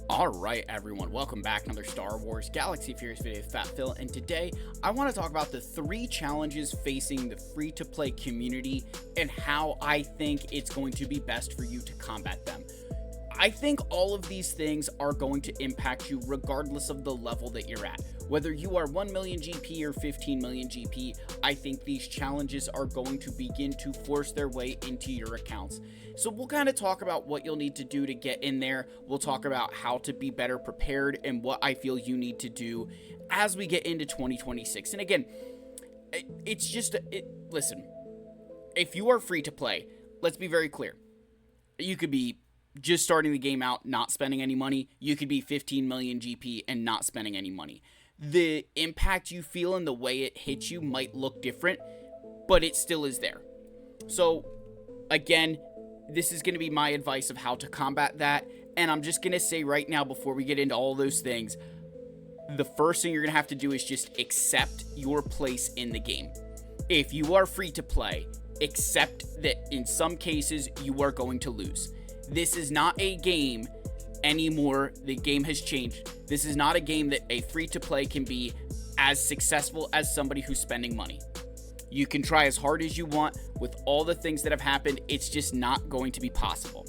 Alright everyone, welcome back. Another Star Wars Galaxy Furious video with Fat Phil, and today I want to talk about the 3 challenges facing the free-to-play community and how I think it's going to be best for you to combat them. I think all of these things are going to impact you regardless of the level that you're at. Whether you are 1 million GP or 15 million GP, I think these challenges are going to begin to force their way into your accounts. So we'll kind of talk about what you'll need to do to get in there. We'll talk about how to be better prepared and what I feel you need to do as we get into 2026. And again, it's just, listen, if you are free to play, let's be very clear. You could be just starting the game out, not spending any money. You could be 15 million GP and not spending any money. The impact you feel and the way it hits you might look different, but it still is there. So again, this is going to be my advice of how to combat that. And I'm just going to say right now, before we get into all those things, the first thing you're going to have to do is just accept your place in the game. If you are free to play, accept that in some cases you are going to lose. This is not a game anymore. The game has changed. This is not a game that a free-to-play can be as successful as somebody who's spending money. You can try as hard as you want with all the things that have happened. It's just not going to be possible.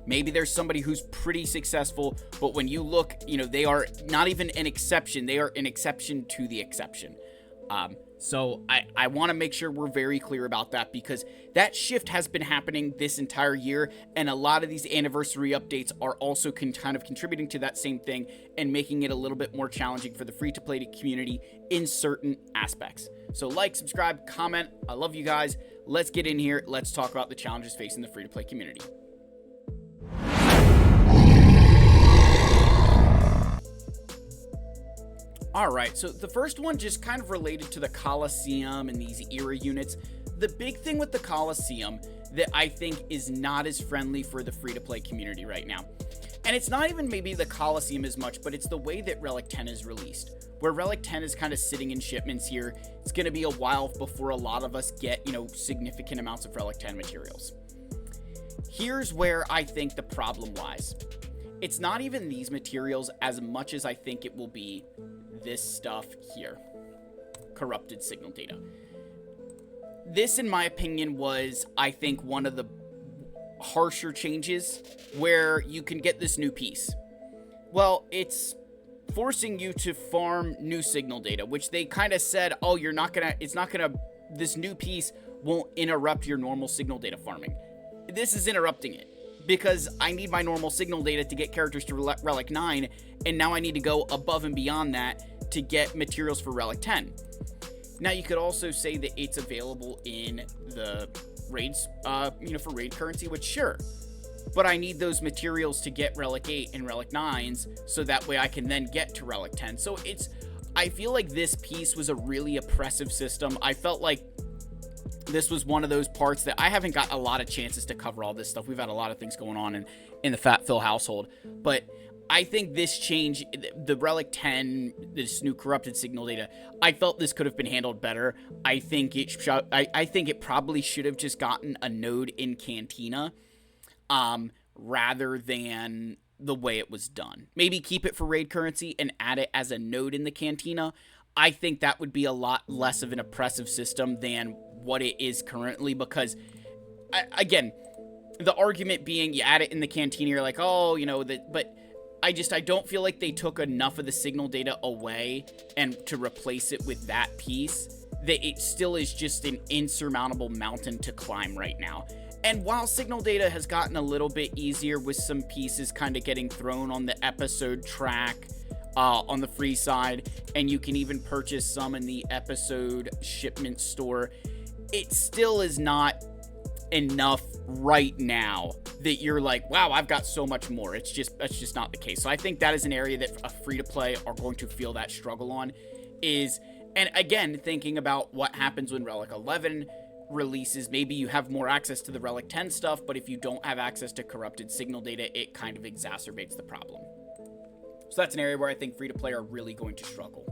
Maybe there's somebody who's pretty successful, but when you look, they are not even an exception. They are an exception to the exception. So I want to make sure we're very clear about that, because that shift has been happening this entire year, and a lot of these anniversary updates are also kind of contributing to that same thing and making it a little bit more challenging for the free-to-play community in certain aspects. So like, subscribe, comment. I love you guys. Let's get in here. Let's talk about the challenges facing the free-to-play community. Alright, so the first one just kind of related to the Coliseum and these era units. The big thing with the Coliseum that I think is not as friendly for the free-to-play community right now, and it's not even maybe the Coliseum as much, but it's the way that Relic 10 is released. Where Relic 10 is kind of sitting in shipments here, it's going to be a while before a lot of us get, significant amounts of Relic 10 materials. Here's where I think the problem lies. It's not even these materials as much as I think it will be this stuff here. Corrupted signal data. This, in my opinion, was, I think, one of the harsher changes where you can get this new piece. Well, it's forcing you to farm new signal data, which they kind of said, oh, this new piece won't interrupt your normal signal data farming. This is interrupting it, because I need my normal signal data to get characters to Relic 9, and now I need to go above and beyond that to get materials for Relic 10. Now, you could also say that it's available in the raids, for raid currency, which sure, but I need those materials to get Relic 8 and Relic 9s, so that way I can then get to Relic 10. So I feel like this piece was a really oppressive system. I felt like this was one of those parts that I haven't got a lot of chances to cover all this stuff. We've had a lot of things going on in the Fat Phil household, but I think this change, the Relic 10, this new corrupted signal data, I felt this could have been handled better. I think it probably should have just gotten a node in Cantina, rather than the way it was done. Maybe keep it for raid currency and add it as a node in the Cantina. I think that would be a lot less of an oppressive system than what it is currently, because, again, the argument being you add it in the Cantina, you're like, oh, but I don't feel like they took enough of the signal data away and to replace it with that piece, that it still is just an insurmountable mountain to climb right now. And while signal data has gotten a little bit easier with some pieces kind of getting thrown on the episode track, on the free side, and you can even purchase some in the episode shipment store, it still is not enough right now that you're like, wow, I've got so much more. That's just not the case. So I think that is an area that a free-to-play are going to feel that struggle on, and again, thinking about what happens when Relic 11 releases, maybe you have more access to the Relic 10 stuff, but if you don't have access to corrupted signal data, it kind of exacerbates the problem. So that's an area where I think free-to-play are really going to struggle.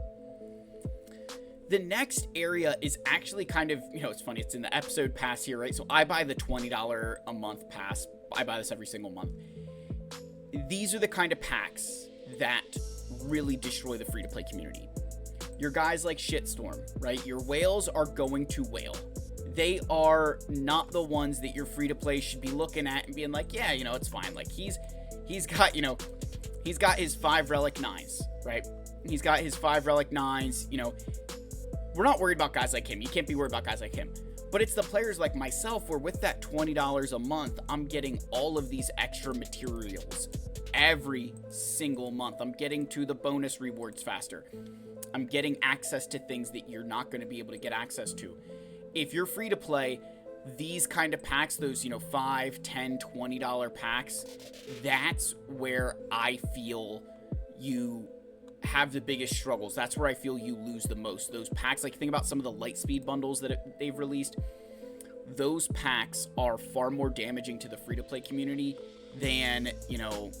The next area is actually kind of, it's funny, it's in the episode pass here, right? So I buy the $20 a month pass. I buy this every single month. these are the kind of packs that really destroy the free-to-play community. Your guys like Shitstorm, right? Your whales are going to whale. They are not the ones that your free-to-play should be looking at and being like, yeah, you know, it's fine. Like, he's got, you know, he's got his 5 Relic 9s, right? He's got his 5 Relic 9s, you know. We're not worried about guys like him. You can't be worried about guys like him. But it's the players like myself where with that $20 a month, I'm getting all of these extra materials every single month. I'm getting to the bonus rewards faster. I'm getting access to things that you're not going to be able to get access to. If you're free to play, these kind of packs, those, you know, $5, $10, $20 packs, that's where I feel you have the biggest struggles. That's where I feel you lose the most. Those packs, like think about some of the Lightspeed bundles that they've released. Those packs are far more damaging to the free-to-play community than, you know,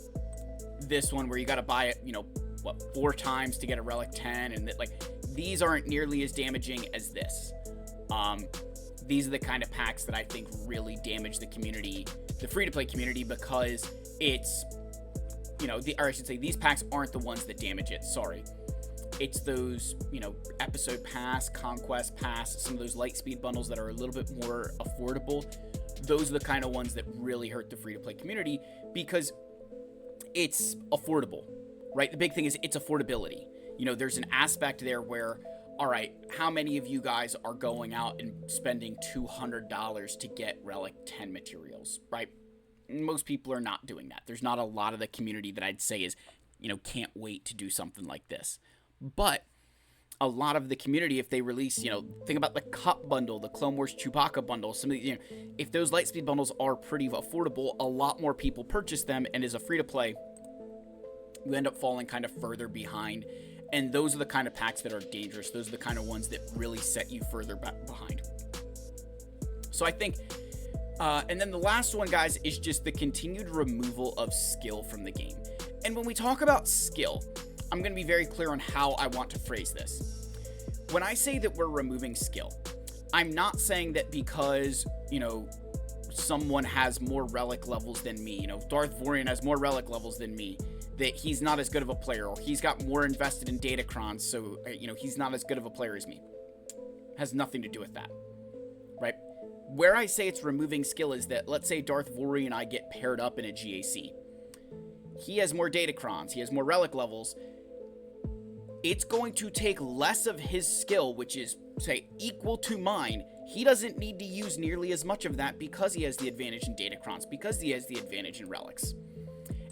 this one where you got to buy it, you know, what, 4 times to get a Relic 10, and that, like, these aren't nearly as damaging as this. These are the kind of packs that I think really damage the community, the free-to-play community, because it's, you know, or I should say, these packs aren't the ones that damage it. Sorry. It's those, you know, Episode Pass, Conquest Pass, some of those Lightspeed bundles that are a little bit more affordable. Those are the kind of ones that really hurt the free-to-play community because it's affordable, right? The big thing is it's affordability. You know, there's an aspect there where, all right, how many of you guys are going out and spending $200 to get Relic 10 materials, right? Most people are not doing that. There's not a lot of the community that I'd say is, you know, can't wait to do something like this. But a lot of the community, if they release, you know, think about the Cup bundle, the Clone Wars Chewbacca bundle, some of the, you know, if those Lightspeed bundles are pretty affordable, a lot more people purchase them, and as a free-to-play, you end up falling kind of further behind. And those are the kind of packs that are dangerous. Those are the kind of ones that really set you further back behind. So I think, and then the last one, guys, is just the continued removal of skill from the game. And when we talk about skill, I'm going to be very clear on how I want to phrase this. When I say that we're removing skill, I'm not saying that because, you know, someone has more Relic levels than me, you know, Darth Vorian has more Relic levels than me, that he's not as good of a player, or he's got more invested in Datacrons, so, you know, he's not as good of a player as me. Has nothing to do with that, right? Where I say it's removing skill is that, let's say Darth Vorian and I get paired up in a GAC. He has more Datacrons, he has more Relic levels. It's going to take less of his skill, which is, say, equal to mine. He doesn't need to use nearly as much of that because he has the advantage in Datacrons, because he has the advantage in Relics.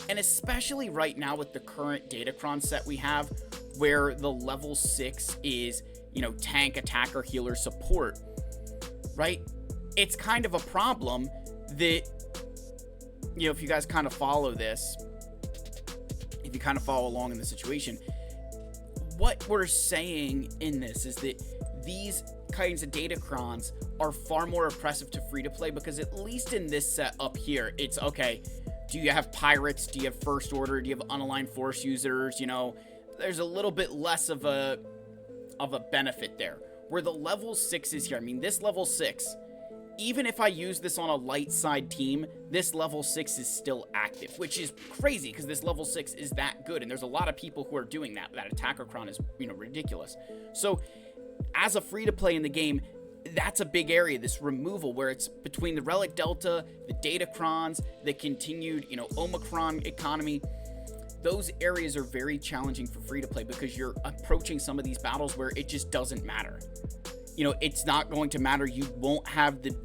And especially right now with the current Datacron set we have, where the level 6 is, you know, tank, attacker, healer, support, right? It's kind of a problem that, you know, if you guys kind of follow this, if you kind of follow along in the situation, what we're saying in this is that these kinds of Datacrons are far more oppressive to free-to-play, because at least in this set up here, it's, okay, do you have pirates? Do you have First Order? Do you have unaligned Force users? You know, there's a little bit less of a benefit there. Where the level 6 is here, I mean, this level 6, even if I use this on a light side team, this level 6 is still active, which is crazy because this level 6 is that good, and there's a lot of people who are doing that. That attacker cron is, you know, ridiculous. So as a free-to-play in the game, that's a big area, this removal, where it's between the Relic Delta, the Datacrons, the continued, you know, Omicron economy. Those areas are very challenging for free-to-play because you're approaching some of these battles where it just doesn't matter. You know, it's not going to matter. You won't have the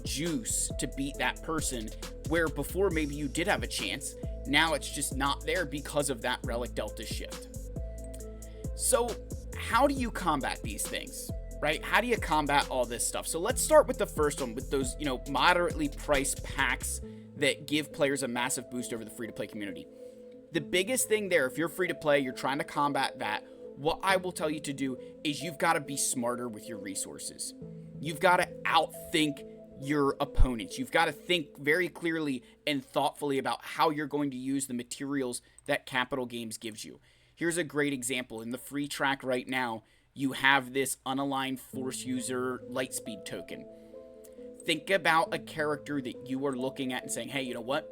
juice to beat that person, where before maybe you did have a chance. Now it's just not there because of that Relic Delta shift. So how do you combat these things, right? How do you combat all this stuff? So let's start with the first one, with those, you know, moderately priced packs that give players a massive boost over the free-to-play community. The biggest thing there, if you're free-to-play, you're trying to combat that, what I will tell you to do is you've got to be smarter with your resources. You've got to outthink your opponents. You've got to think very clearly and thoughtfully about how you're going to use the materials that Capital Games gives you. Here's a great example. In the free track right now, you have this unaligned Force user Lightspeed token. Think about a character that you are looking at and saying, hey, you know what?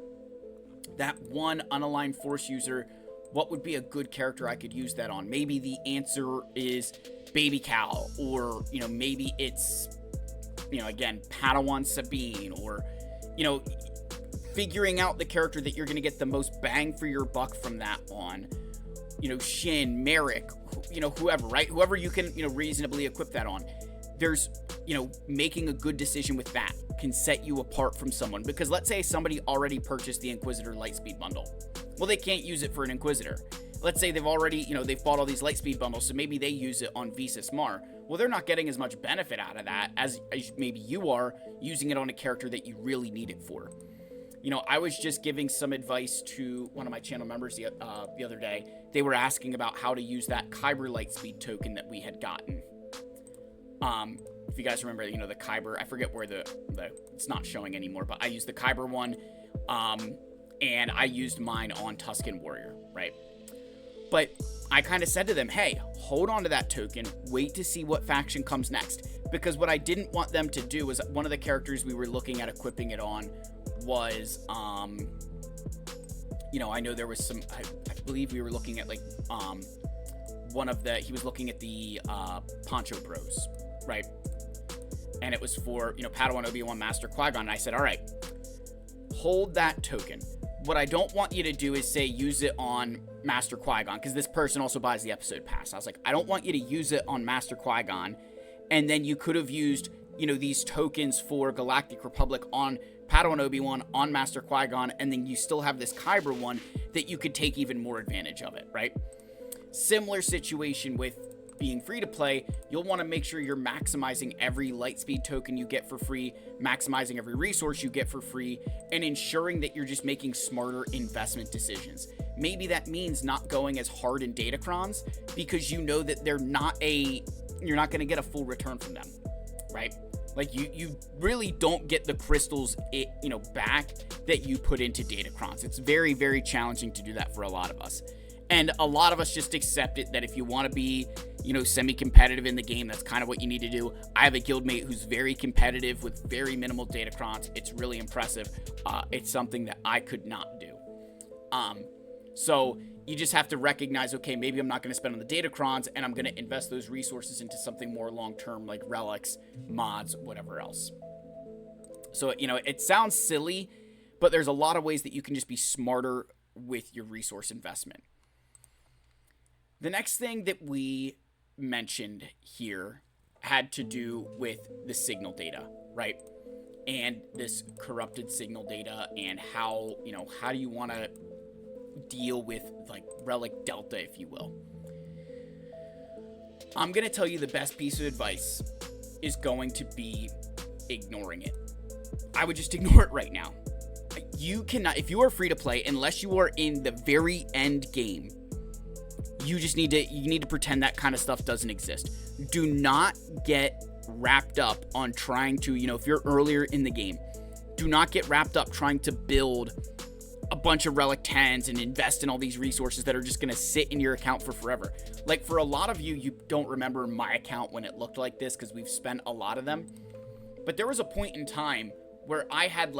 that one unaligned force user, what would be a good character I could use that on? Maybe the answer is Baby Cal, or, maybe it's, again, Padawan Sabine, or, figuring out the character that you're going to get the most bang for your buck from that on. Shin, Merrick, whoever, right? Whoever you can, reasonably equip that on. There's, making a good decision with that can set you apart from someone. Because let's say somebody already purchased the Inquisitor Lightspeed bundle. Well, they can't use it for an Inquisitor. Let's say they've already, they've bought all these Lightspeed bundles, so maybe they use it on Visas Mar. Well, they're not getting as much benefit out of that as maybe you are using it on a character that you really need it for. I was just giving some advice to one of my channel members the other day. They were asking about how to use that Kyber Lightspeed token that we had gotten. If you guys remember, the Kyber, I forget where the it's not showing anymore, but I used the Kyber one, and I used mine on Tusken Warrior, right? But I kind of said to them, hey, hold on to that token, wait to see what faction comes next. Because what I didn't want them to do was, one of the characters we were looking at equipping it on was, I know there was some, I believe we were looking at, he was looking at the Poncho Bros, right? And it was for, Padawan Obi-Wan Master Qui-Gon. And I said, all right, hold that token. What I don't want you to do is say use it on Master Qui-Gon, because this person also buys the episode pass. I was like, I don't want you to use it on Master Qui-Gon, and then you could have used, these tokens for Galactic Republic on Padawan Obi-Wan, on Master Qui-Gon, and then you still have this Kyber one that you could take even more advantage of it, right? Similar situation with being free to play. You'll want to make sure you're maximizing every Lightspeed token you get for free, maximizing every resource you get for free, and ensuring that you're just making smarter investment decisions. Maybe that means not going as hard in Datacrons because you know that you're not going to get a full return from them, right? Like you really don't get the crystals, back that you put into Datacrons. It's very, very challenging to do that for a lot of us. And a lot of us just accept it that if you want to be, semi-competitive in the game, that's kind of what you need to do. I have a guildmate who's very competitive with very minimal Datacrons. It's really impressive. It's something that I could not do. So you just have to recognize, okay, maybe I'm not going to spend on the Datacrons, and I'm going to invest those resources into something more long-term, like relics, mods, whatever else. So, it sounds silly, but there's a lot of ways that you can just be smarter with your resource investment. The next thing that we mentioned here had to do with the signal data, right? And this corrupted signal data, and how do you want to deal with, like, Relic Delta, if you will. I'm going to tell you the best piece of advice is going to be ignoring it. I would just ignore it right now. You cannot, if you are free to play, unless you are in the very end game, you need to pretend that kind of stuff doesn't exist. Do not get wrapped up on trying to, if you're earlier in the game, do not get wrapped up trying to build a bunch of Relic 10s and invest in all these resources that are just going to sit in your account for forever. Like, for a lot of you, you don't remember my account when it looked like this because we've spent a lot of them. But there was a point in time where I had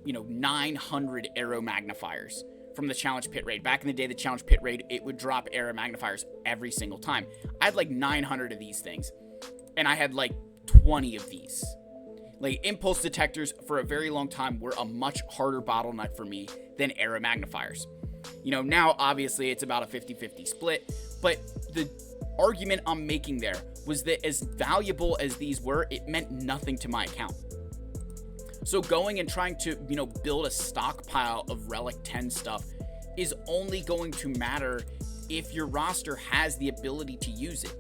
900 arrow magnifiers from the Challenge Pit Raid. Back in the day, the Challenge Pit Raid, it would drop arrow magnifiers every single time. I had 900 of these things, and I had 20 of these. Impulse detectors for a very long time were a much harder bottleneck for me than arrow magnifiers. Now obviously it's about a 50-50 split, but the argument I'm making there was that as valuable as these were, it meant nothing to my account. So going and trying to, build a stockpile of Relic 10 stuff is only going to matter if your roster has the ability to use it.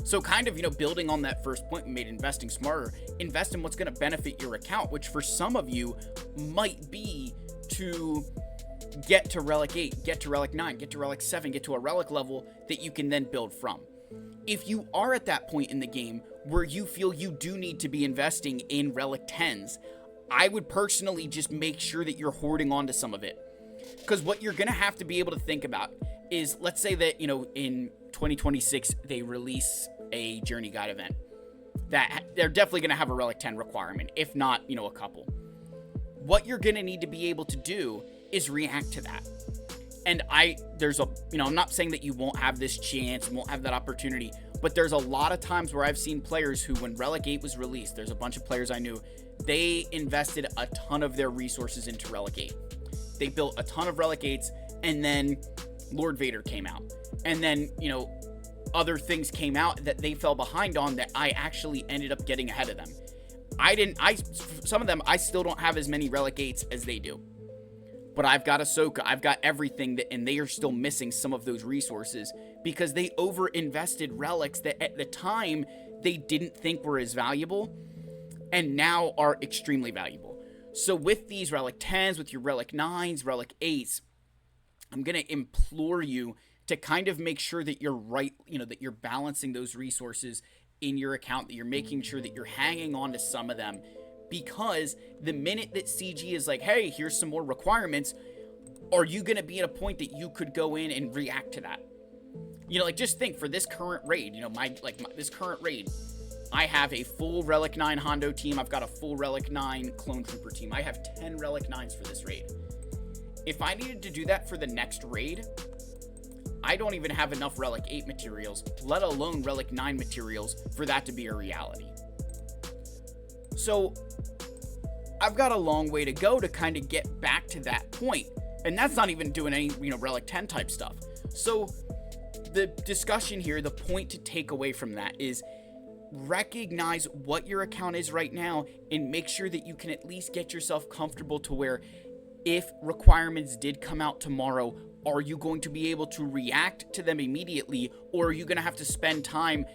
So kind of, building on that first point we made, investing smarter, invest in what's going to benefit your account, which for some of you might be to get to Relic 8, get to Relic 9, get to Relic 7, get to a Relic level that you can then build from. If you are at that point in the game where you feel you do need to be investing in Relic 10s, I would personally just make sure that you're hoarding onto some of it. Because what you're going to have to be able to think about is, let's say that, in 2026, they release a Journey Guide event. That they're definitely going to have a Relic 10 requirement, if not, a couple. What you're going to need to be able to do is react to that. And I'm not saying that you won't have this chance, won't have that opportunity, but there's a lot of times where I've seen players who, when Relic 8 was released, there's a bunch of players I knew, they invested a ton of their resources into Relic 8. They built a ton of Relic 8s, and then Lord Vader came out. And then, other things came out that they fell behind on that I actually ended up getting ahead of them. Some of them, I still don't have as many Relic 8s as they do. But I've got Ahsoka, I've got everything, and they are still missing some of those resources because they over-invested relics that at the time they didn't think were as valuable and now are extremely valuable. So with these Relic 10s, with your Relic 9s, Relic 8s, I'm going to implore you to kind of make sure that you're right, that you're balancing those resources in your account, that you're making sure that you're hanging on to some of them. Because the minute that CG is like, hey, here's some more requirements, are you going to be at a point that you could go in and react to that? Just think for this current raid, this current raid, I have a full Relic 9 Hondo team. I've got a full Relic 9 Clone Trooper team. I have 10 Relic 9s for this raid. If I needed to do that for the next raid, I don't even have enough Relic 8 materials, let alone Relic 9 materials, for that to be a reality. So I've got a long way to go to kind of get back to that point. And that's not even doing any, Relic 10 type stuff. So the discussion here, the point to take away from that is recognize what your account is right now and make sure that you can at least get yourself comfortable to where if requirements did come out tomorrow, are you going to be able to react to them immediately, or are you going to have to spend time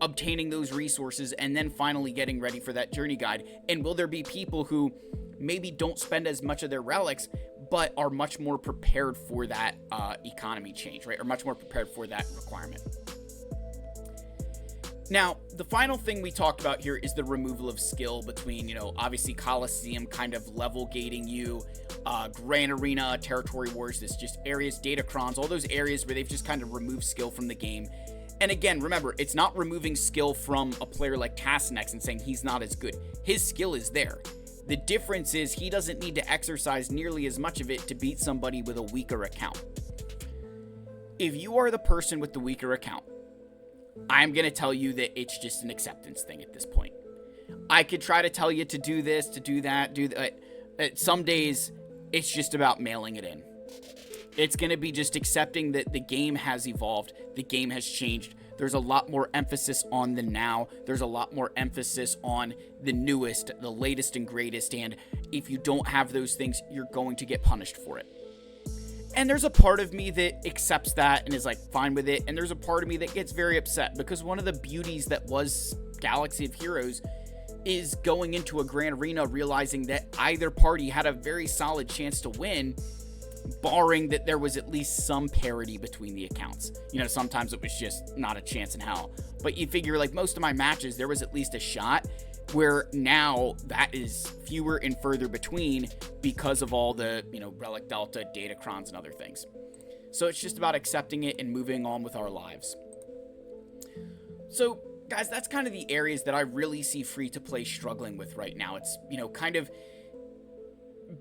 obtaining those resources and then finally getting ready for that journey guide? And will there be people who maybe don't spend as much of their relics but are much more prepared for that economy change, right? Or much more prepared for that requirement. Now, the final thing we talked about here is the removal of skill between, obviously Coliseum kind of level gating you, Grand Arena, Territory Wars, this just areas, Datacrons, all those areas where they've just kind of removed skill from the game. And again, remember, it's not removing skill from a player like Tassanex and saying he's not as good. His skill is there. The difference is he doesn't need to exercise nearly as much of it to beat somebody with a weaker account. If you are the person with the weaker account, I'm going to tell you that it's just an acceptance thing at this point. I could try to tell you to do this, to do that, do that. Some days, it's just about mailing it in. It's going to be just accepting that the game has evolved. The game has changed. There's a lot more emphasis on the now. There's a lot more emphasis on the newest, the latest and greatest. And if you don't have those things, you're going to get punished for it. And there's a part of me that accepts that and is like fine with it. And there's a part of me that gets very upset because one of the beauties that was Galaxy of Heroes is going into a Grand Arena realizing that either party had a very solid chance to win, barring that there was at least some parity between the accounts. Sometimes it was just not a chance in hell. But you figure like most of my matches, there was at least a shot, where now that is fewer and further between because of all the, Relic Delta, Datacrons, and other things. So it's just about accepting it and moving on with our lives. So, guys, that's kind of the areas that I really see free-to-play struggling with right now. It's, kind of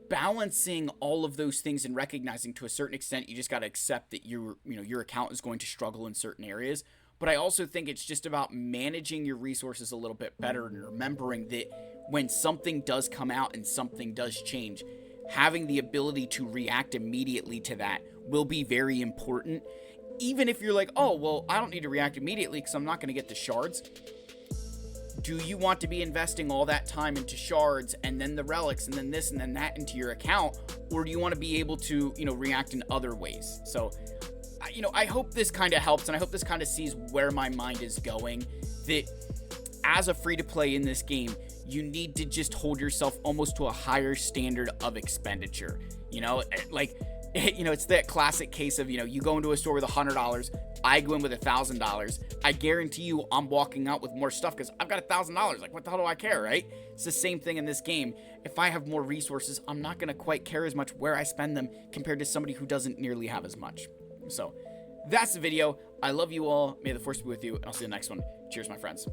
balancing all of those things and recognizing to a certain extent you just got to accept that your account is going to struggle in certain areas. But I also think it's just about managing your resources a little bit better and remembering that when something does come out and something does change, having the ability to react immediately to that will be very important. Even if you're like, oh, well, I don't need to react immediately because I'm not going to get the shards. Do you want to be investing all that time into shards and then the relics and then this and then that into your account? Or do you want to be able to, react in other ways? So, I hope this kind of helps, and I hope this kind of sees where my mind is going, that as a free-to-play in this game, you need to just hold yourself almost to a higher standard of expenditure. It's that classic case of, you go into a store with $100, I go in with $1,000. I guarantee you I'm walking out with more stuff because I've got $1,000. Like, what the hell do I care, right? It's the same thing in this game. If I have more resources, I'm not going to quite care as much where I spend them compared to somebody who doesn't nearly have as much. So that's the video. I love you all. May the force be with you, and I'll see you in the next one. Cheers, my friends.